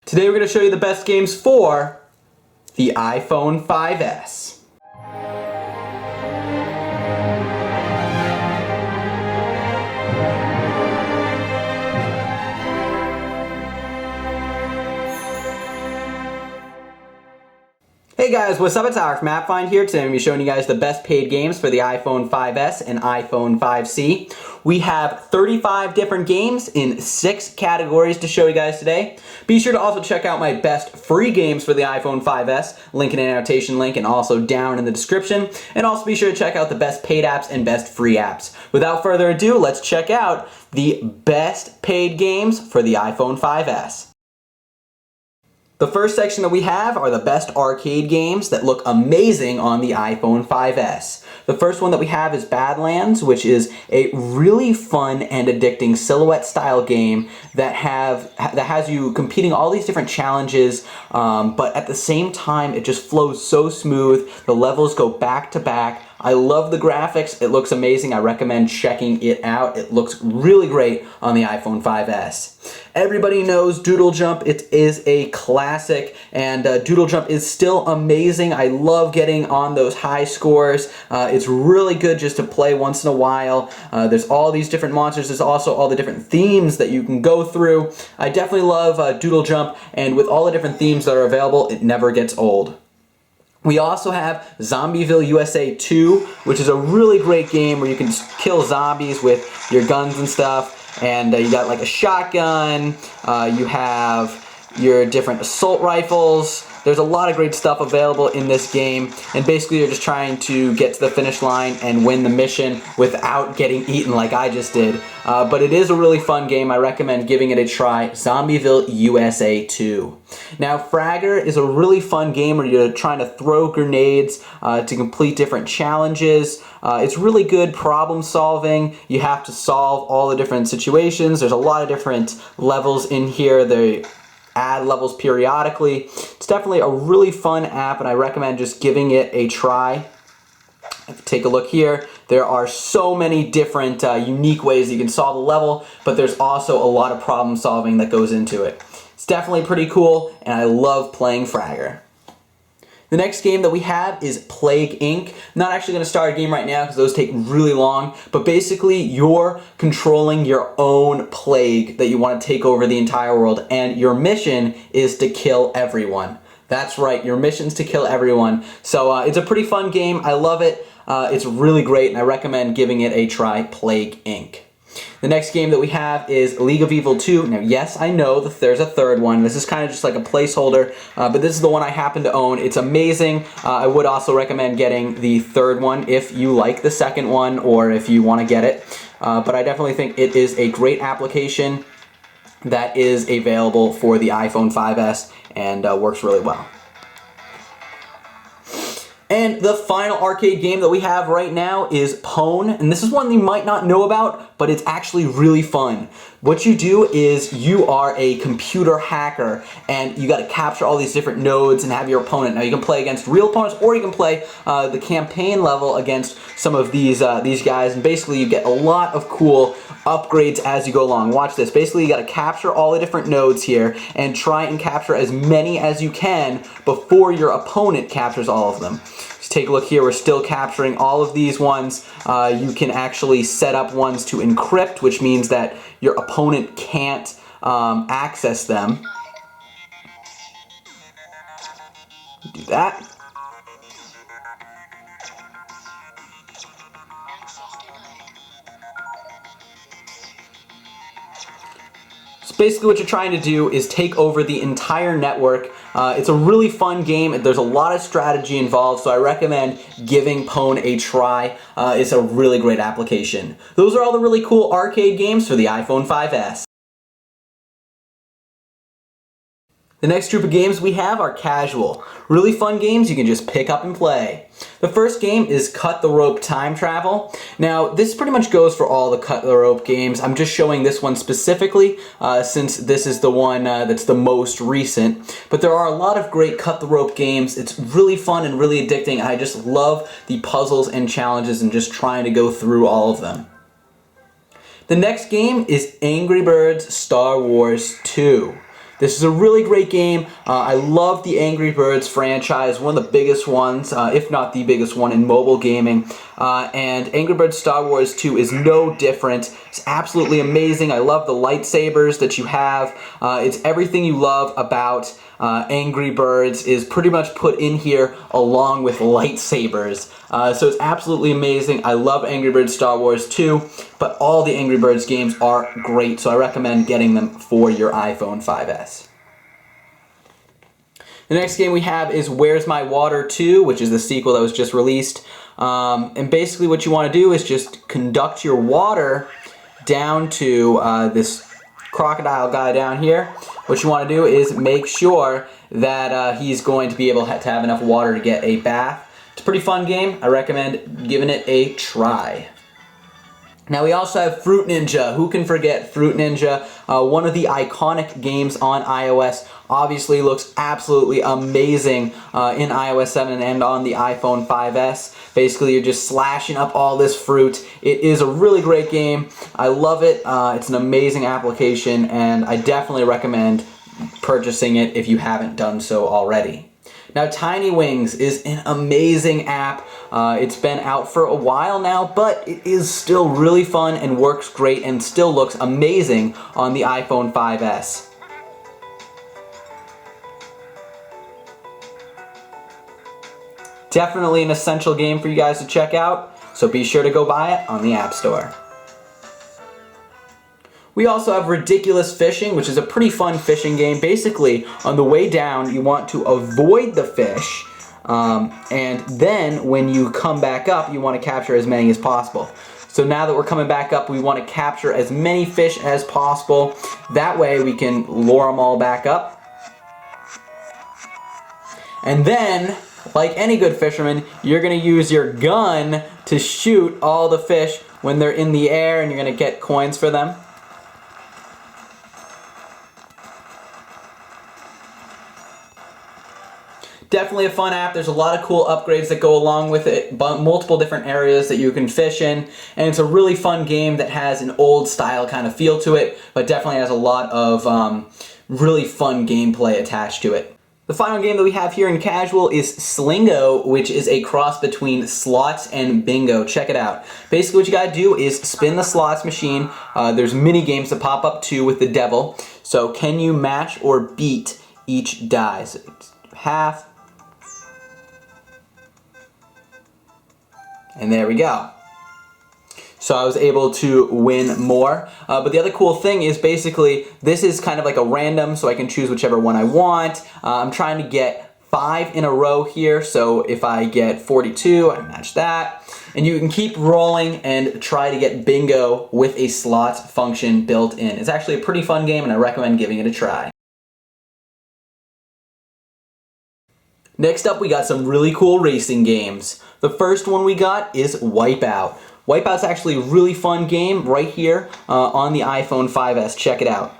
Today we're going to show you the best games for the iPhone 5S. Hey guys, what's up? It's Alex from AppFind here. Today I'm going to be showing you guys the best paid games for the iPhone 5S and iPhone 5C. We have 35 different games in 6 categories to show you guys today. Be sure to also check out my best free games for the iPhone 5S, link in an annotation link and also down in the description. And also be sure to check out the best paid apps and best free apps. Without further ado, let's check out the best paid games for the iPhone 5S. The first section that we have are the best arcade games that look amazing on the iPhone 5S. The first one that we have is Badlands, which is a really fun and addicting silhouette style game that has you competing all these different challenges, but at the same time it just flows so smooth. The levels go back to back. I love the graphics. It looks amazing. I recommend checking it out. It looks really great on the iPhone 5S. Everybody knows Doodle Jump. It is a classic, and Doodle Jump is still amazing. I love getting on those high scores. It's really good just to play once in a while. There's all these different monsters. There's also all the different themes that you can go through. I definitely love Doodle Jump, and with all the different themes that are available, it never gets old. We also have Zombieville USA 2, which is a really great game where you can kill zombies with your guns and stuff. And you got like a shotgun, you have your different assault rifles. There's a lot of great stuff available in this game, and basically you're just trying to get to the finish line and win the mission without getting eaten like I just did. But it is a really fun game. I recommend giving it a try. Zombieville USA 2. Now, Fragger is a really fun game where you're trying to throw grenades to complete different challenges. It's really good problem solving. You have to solve all the different situations. There's a lot of different levels in here. They add levels periodically. It's definitely a really fun app, and I recommend just giving it a try. Take a look here. There are so many different unique ways that you can solve a level, but there's also a lot of problem solving that goes into it. It's definitely pretty cool, and I love playing Fragger. The next game that we have is Plague Inc. I'm not actually going to start a game right now because those take really long, but basically you're controlling your own plague that you want to take over the entire world, and your mission is to kill everyone. That's right, your mission's to kill everyone. So it's a pretty fun game. I love it. It's really great, and I recommend giving it a try, Plague Inc. The next game that we have is League of Evil 2. Now, yes, I know that there's a third one. This is kind of just like a placeholder, but this is the one I happen to own. It's amazing. I would also recommend getting the third one if you like the second one or if you want to get it. But I definitely think it is a great application that is available for the iPhone 5S and works really well. And the final arcade game that we have right now is Pwn, and this is one you might not know about, but it's actually really fun. What you do is you are a computer hacker, and you got to capture all these different nodes and have your opponent. Now you can play against real opponents, or you can play the campaign level against some of these guys, and basically you get a lot of cool upgrades as you go along. Watch this. Basically you got to capture all the different nodes here and try and capture as many as you can before your opponent captures all of them. Just take a look here. We're still capturing all of these ones. You can actually set up ones to encrypt, which means that your opponent can't access them. Do that. So basically what you're trying to do is take over the entire network. It's a really fun game. There's a lot of strategy involved, so I recommend giving Pwn a try. It's a really great application. Those are all the really cool arcade games for the iPhone 5S. The next group of games we have are casual. Really fun games you can just pick up and play. The first game is Cut the Rope Time Travel. Now, this pretty much goes for all the Cut the Rope games. I'm just showing this one specifically since this is the one that's the most recent. But there are a lot of great Cut the Rope games. It's really fun and really addicting, and I just love the puzzles and challenges and just trying to go through all of them. The next game is Angry Birds Star Wars 2. This is a really great game. I love the Angry Birds franchise, one of the biggest ones, if not the biggest one in mobile gaming. And Angry Birds Star Wars 2 is no different. It's absolutely amazing. I love the lightsabers that you have. It's everything you love about Angry Birds is pretty much put in here along with lightsabers. So it's absolutely amazing. I love Angry Birds Star Wars 2, but all the Angry Birds games are great, so I recommend getting them for your iPhone 5S. The next game we have is Where's My Water 2, which is the sequel that was just released. And basically what you want to do is just conduct your water down to this crocodile guy down here. What you want to do is make sure that he's going to be able to have enough water to get a bath. It's a pretty fun game. I recommend giving it a try. Now we also have Fruit Ninja. Who can forget Fruit Ninja? One of the iconic games on iOS. Obviously looks absolutely amazing in iOS 7 and on the iPhone 5S. Basically you're just slashing up all this fruit. It is a really great game. I love it. It's an amazing application and I definitely recommend purchasing it if you haven't done so already. Now Tiny Wings is an amazing app. It's been out for a while now, but it is still really fun and works great and still looks amazing on the iPhone 5S. Definitely an essential game for you guys to check out, so be sure to go buy it on the App Store. We also have Ridiculous Fishing, which is a pretty fun fishing game. Basically, on the way down, you want to avoid the fish, and then when you come back up, you want to capture as many as possible. So now that we're coming back up, we want to capture as many fish as possible. That way we can lure them all back up. And then, like any good fisherman, you're going to use your gun to shoot all the fish when they're in the air, and you're going to get coins for them. Definitely a fun app. There's a lot of cool upgrades that go along with it, multiple different areas that you can fish in, and it's a really fun game that has an old style kind of feel to it, but definitely has a lot of really fun gameplay attached to it. The final game that we have here in casual is Slingo, which is a cross between slots and bingo. Check it out. Basically what you gotta do is spin the slots machine. There's mini games that pop up too with the devil. So can you match or beat each die? So half. And there we go. So I was able to win more. But the other cool thing is basically this is kind of like a random, so I can choose whichever one I want. I'm trying to get 5 in a row here, so if I get 42, I match that. And you can keep rolling and try to get bingo with a slot function built in. It's actually a pretty fun game and I recommend giving it a try. Next up, we got some really cool racing games. The first one we got is Wipeout. Wipeout's actually a really fun game right here on the iPhone 5S. Check it out.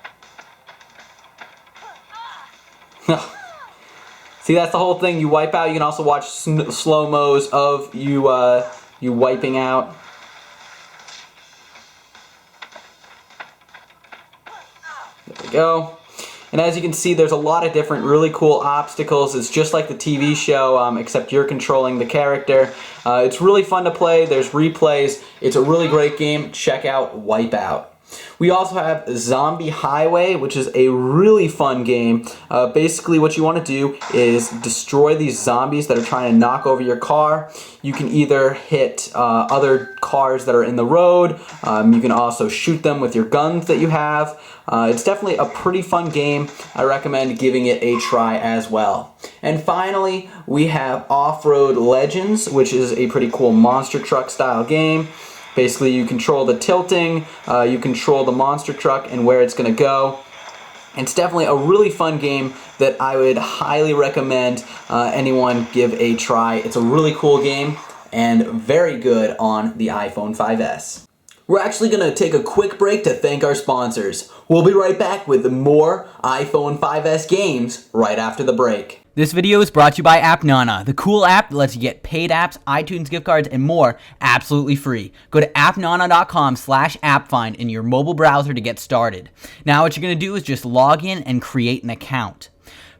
See, that's the whole thing. You wipe out. You can also watch slow-mos of you wiping out. There we go. And as you can see, there's a lot of different really cool obstacles. It's just like the TV show, except you're controlling the character. It's really fun to play. There's replays. It's a really great game. Check out Wipeout. We also have Zombie Highway, which is a really fun game. Basically what you want to do is destroy these zombies that are trying to knock over your car. You can either hit other cars that are in the road. You can also shoot them with your guns that you have. It's definitely a pretty fun game. I recommend giving it a try as well. And finally, we have Off-Road Legends, which is a pretty cool monster truck style game. Basically, you control the tilting, you control the monster truck and where it's going to go. It's definitely a really fun game that I would highly recommend anyone give a try. It's a really cool game and very good on the iPhone 5S. We're actually going to take a quick break to thank our sponsors. We'll be right back with more iPhone 5S games right after the break. This video is brought to you by AppNana, the cool app that lets you get paid apps, iTunes gift cards, and more absolutely free. Go to appnana.com/appfind in your mobile browser to get started. Now what you're going to do is just log in and create an account.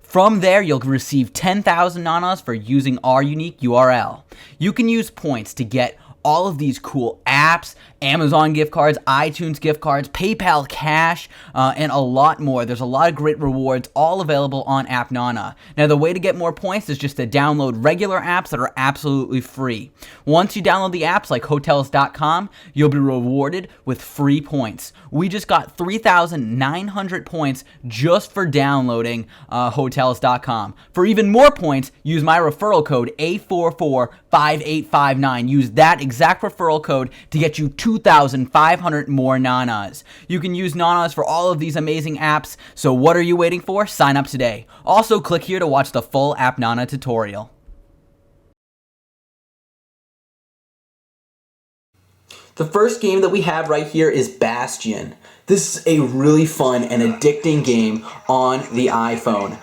From there, you'll receive 10,000 nanas for using our unique URL. You can use points to get all of these cool apps, Amazon gift cards, iTunes gift cards, PayPal Cash, and a lot more. There's a lot of great rewards all available on AppNana. Now, the way to get more points is just to download regular apps that are absolutely free. Once you download the apps like Hotels.com, you'll be rewarded with free points. We just got 3,900 points just for downloading Hotels.com. For even more points, use my referral code A445859. Use that exact referral code to get you 2,500 more nanas. You can use nanas for all of these amazing apps, so what are you waiting for? Sign up today. Also, click here to watch the full AppNana tutorial. The first game that we have right here is Bastion. This is a really fun and addicting game on the iPhone.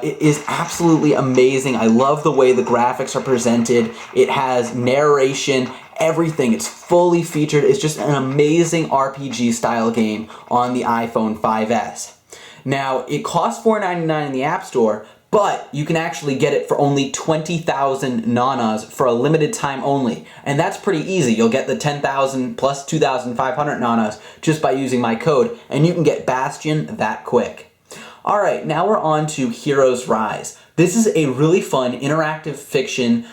It is absolutely amazing. I love the way the graphics are presented. It has narration, everything. It's fully featured. It's just an amazing RPG style game on the iPhone 5S. Now, it costs $4.99 in the App Store, but you can actually get it for only 20,000 nanas for a limited time only. And that's pretty easy. You'll get the 10,000 plus 2,500 nanas just by using my code, and you can get Bastion that quick. Alright, now we're on to Heroes Rise. This is a really fun interactive fiction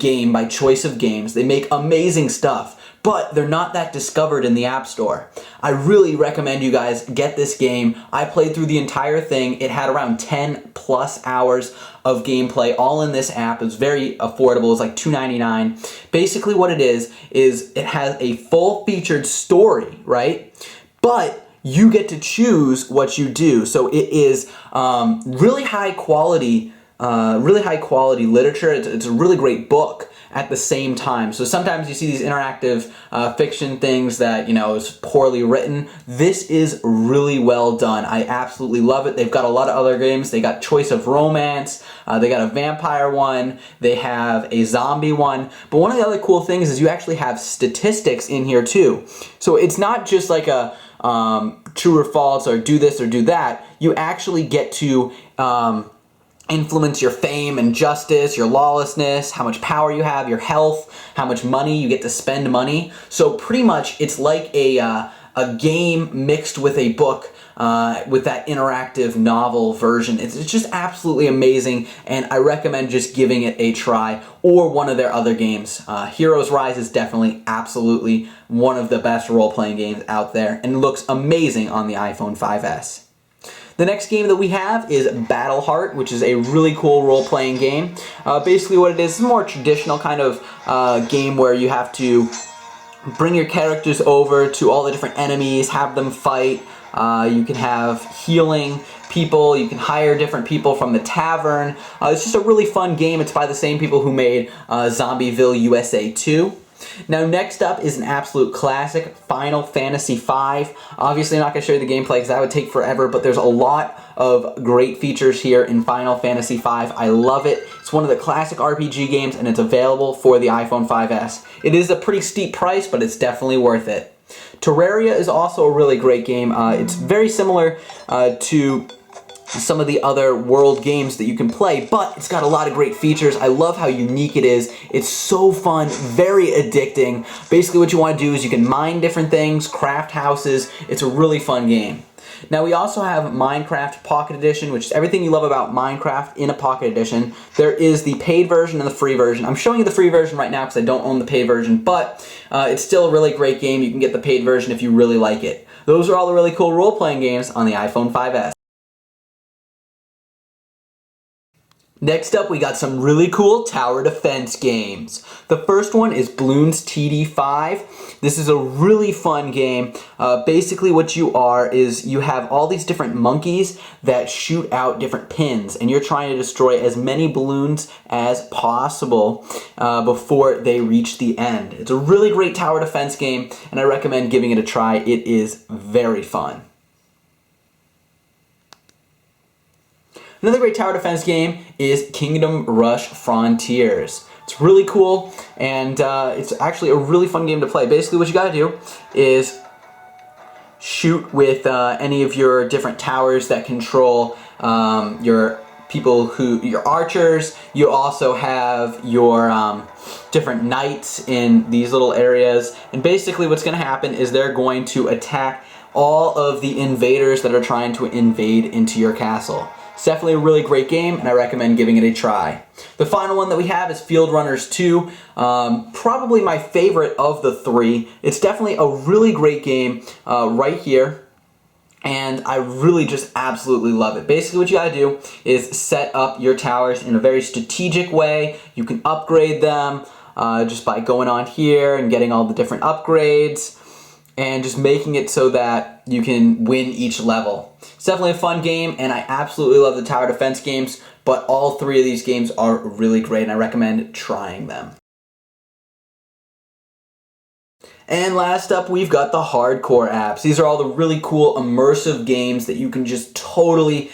game by Choice of Games. They make amazing stuff, but they're not that discovered in the App Store. I really recommend you guys get this game. I played through the entire thing. It had around 10 plus hours of gameplay all in this app. It's very affordable. It's like $2.99. Basically what it is it has a full featured story, right? But you get to choose what you do. So it is really high quality literature. It's a really great book at the same time. So sometimes you see these interactive fiction things that, you know, is poorly written. This is really well done. I absolutely love it. They've got a lot of other games. They got Choice of Romance. They got a vampire one. They have a zombie one. But one of the other cool things is you actually have statistics in here too. So it's not just like a true or false or do this or do that. You actually get to influence your fame and justice, your lawlessness, how much power you have, your health, how much money you get to spend money. So pretty much it's like a game mixed with a book with that interactive novel version. It's just absolutely amazing, and I recommend just giving it a try or one of their other games. Heroes Rise is definitely absolutely one of the best role-playing games out there and looks amazing on the iPhone 5S. The next game that we have is Battleheart, which is a really cool role-playing game. Basically what it is a more traditional kind of game where you have to bring your characters over to all the different enemies, have them fight. You can have healing people, you can hire different people from the tavern. It's just a really fun game. It's by the same people who made Zombieville USA 2. Now next up is an absolute classic, Final Fantasy V. Obviously I'm not going to show you the gameplay because that would take forever, but there's a lot of great features here in Final Fantasy V. I love it. It's one of the classic RPG games and it's available for the iPhone 5S. It is a pretty steep price, but it's definitely worth it. Terraria is also a really great game. It's very similar to some of the other world games that you can play, but it's got a lot of great features. I love how unique it is. It's so fun, very addicting. Basically what you want to do is you can mine different things, craft houses. It's a really fun game. Now we also have Minecraft Pocket Edition, which is everything you love about Minecraft in a Pocket Edition. There is the paid version and the free version. I'm showing you the free version right now because I don't own the paid version, but it's still a really great game. You can get the paid version if you really like it. Those are all the really cool role-playing games on the iPhone 5S. Next up, we got some really cool tower defense games. The first one is Bloons TD5. This is a really fun game. Basically what you are is you have all these different monkeys that shoot out different pins, and you're trying to destroy as many balloons as possible before they reach the end. It's a really great tower defense game, and I recommend giving it a try. It is very fun. Another great tower defense game is Kingdom Rush Frontiers. It's really cool, and it's actually a really fun game to play. Basically what you gotta do is shoot with any of your different towers that control your archers. You also have your different knights in these little areas, and basically what's gonna happen is they're going to attack all of the invaders that are trying to invade into your castle. It's definitely a really great game, and I recommend giving it a try. The final one that we have is Field Runners 2. Probably my favorite of the three. It's definitely a really great game right here, and I really just absolutely love it. Basically what you gotta do is set up your towers in a very strategic way. You can upgrade them just by going on here and getting all the different upgrades, and just making it so that you can win each level. It's definitely a fun game, and I absolutely love the tower defense games, but all three of these games are really great, and I recommend trying them. And last up, we've got the hardcore apps. These are all the really cool immersive games that you can just totally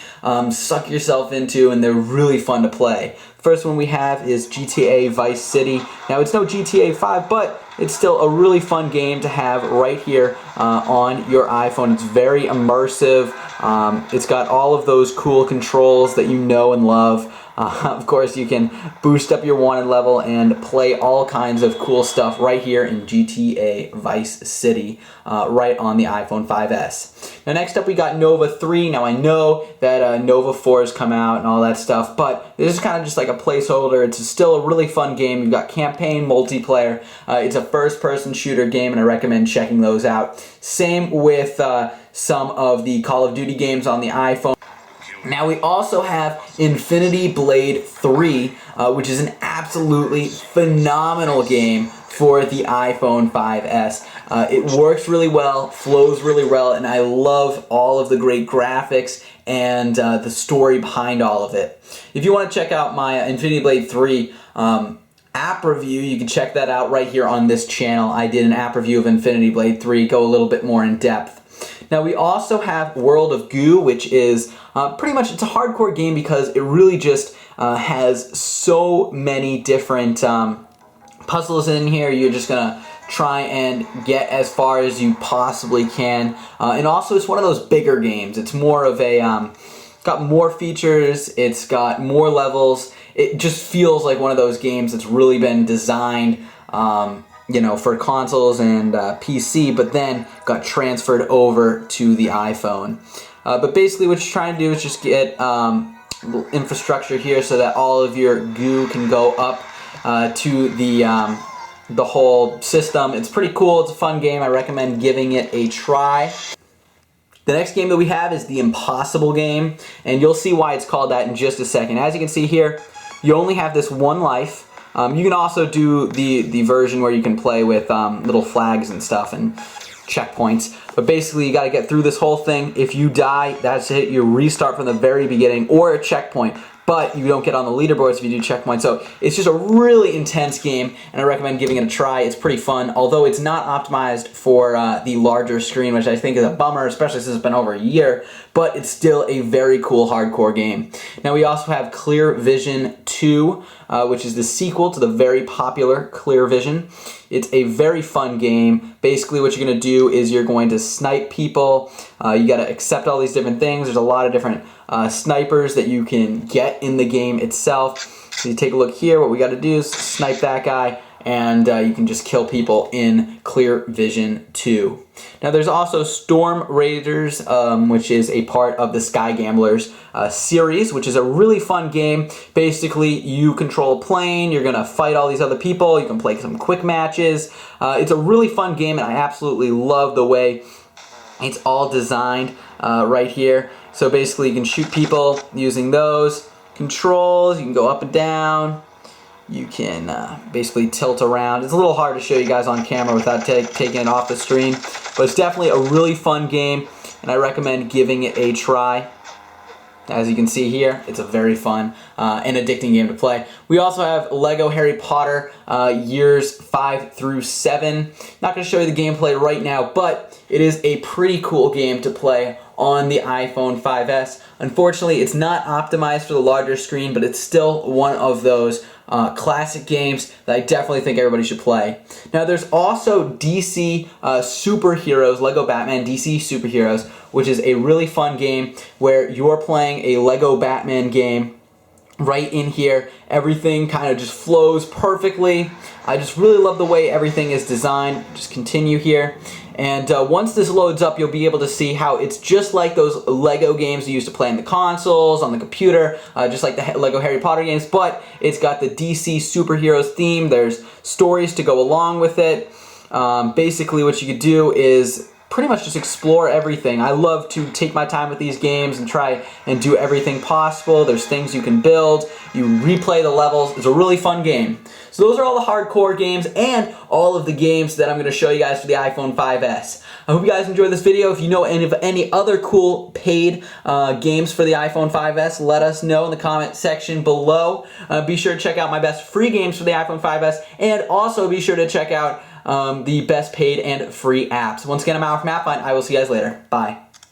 suck yourself into, and they're really fun to play. First one we have is GTA Vice City. Now it's no GTA 5, but it's still a really fun game to have right here on your iPhone. It's very immersive. It's got all of those cool controls that you know and love. Of course, you can boost up your wanted level and play all kinds of cool stuff right here in GTA Vice City, right on the iPhone 5S. Now next up we got Nova 3. Now I know that Nova 4 has come out and all that stuff, but this is kind of just like a placeholder. It's still a really fun game. You've got campaign, multiplayer. It's a first-person shooter game, and I recommend checking those out. Same with some of the Call of Duty games on the iPhone. Now we also have Infinity Blade 3, which is an absolutely phenomenal game for the iPhone 5S. It works really well, flows really well, and I love all of the great graphics and the story behind all of it. If you want to check out my Infinity Blade 3 app review, you can check that out right here on this channel. I did an app review of Infinity Blade 3, go a little bit more in depth. Now we also have World of Goo, which is pretty much, it's a hardcore game because it really just has so many different puzzles in here. You're just gonna try and get as far as you possibly can. And also it's one of those bigger games. It's more of a, got more features, it's got more levels. It just feels like one of those games that's really been designed you know, for consoles and PC, but then got transferred over to the iPhone. But basically what you're trying to do is just get infrastructure here so that all of your goo can go up to the whole system. It's pretty cool. It's a fun game. I recommend giving it a try. The next game that we have is the Impossible game, and you'll see why it's called that in just a second. As you can see here, you only have this one life. You can also do the version where you can play with little flags and stuff and checkpoints. But basically, you got to get through this whole thing. If you die, that's it. You restart from the very beginning, or a checkpoint. But you don't get on the leaderboards if you do checkpoints. So it's just a really intense game, and I recommend giving it a try. It's pretty fun, although it's not optimized for the larger screen, which I think is a bummer, especially since it's been over a year. But it's still a very cool hardcore game. Now we also have Clear Vision 2, which is the sequel to the very popular Clear Vision. It's a very fun game. Basically what you're going to do is you're going to snipe people. You got to accept all these different things. There's a lot of different snipers that you can get in the game itself. So you take a look here, what we got to do is snipe that guy, and you can just kill people in Clear Vision 2. Now there's also Storm Raiders, which is a part of the Sky Gamblers series, which is a really fun game. Basically, you control a plane, you're gonna fight all these other people, you can play some quick matches. It's a really fun game, and I absolutely love the way it's all designed right here. So basically, you can shoot people using those. controls. You can go up and down. You can basically tilt around. It's a little hard to show you guys on camera without taking it off the screen, but it's definitely a really fun game, and I recommend giving it a try. As you can see here, it's a very fun and addicting game to play. We also have Lego Harry Potter years 5 through 7. Not going to show you the gameplay right now, but it is a pretty cool game to play on the iPhone 5S. Unfortunately, it's not optimized for the larger screen, but it's still one of those classic games that I definitely think everybody should play. Now, there's also DC Superheroes, Lego Batman DC Superheroes, which is a really fun game where you're playing a Lego Batman game right in here. Everything kind of just flows perfectly. I just really love the way everything is designed. Just continue here. And once this loads up, you'll be able to see how it's just like those Lego games you used to play on the consoles, on the computer, just like the Lego Harry Potter games, but it's got the DC Superheroes theme. There's stories to go along with it. Basically, what you could do is pretty much just explore everything. I love to take my time with these games and try and do everything possible. There's things you can build. You replay the levels. It's a really fun game. So those are all the hardcore games and all of the games that I'm going to show you guys for the iPhone 5S. I hope you guys enjoyed this video. If you know any other cool paid games for the iPhone 5S, let us know in the comment section below. Be sure to check out my best free games for the iPhone 5S, and also be sure to check out the best paid and free apps. Once again, I'm Alex from AppFind. I will see you guys later. Bye.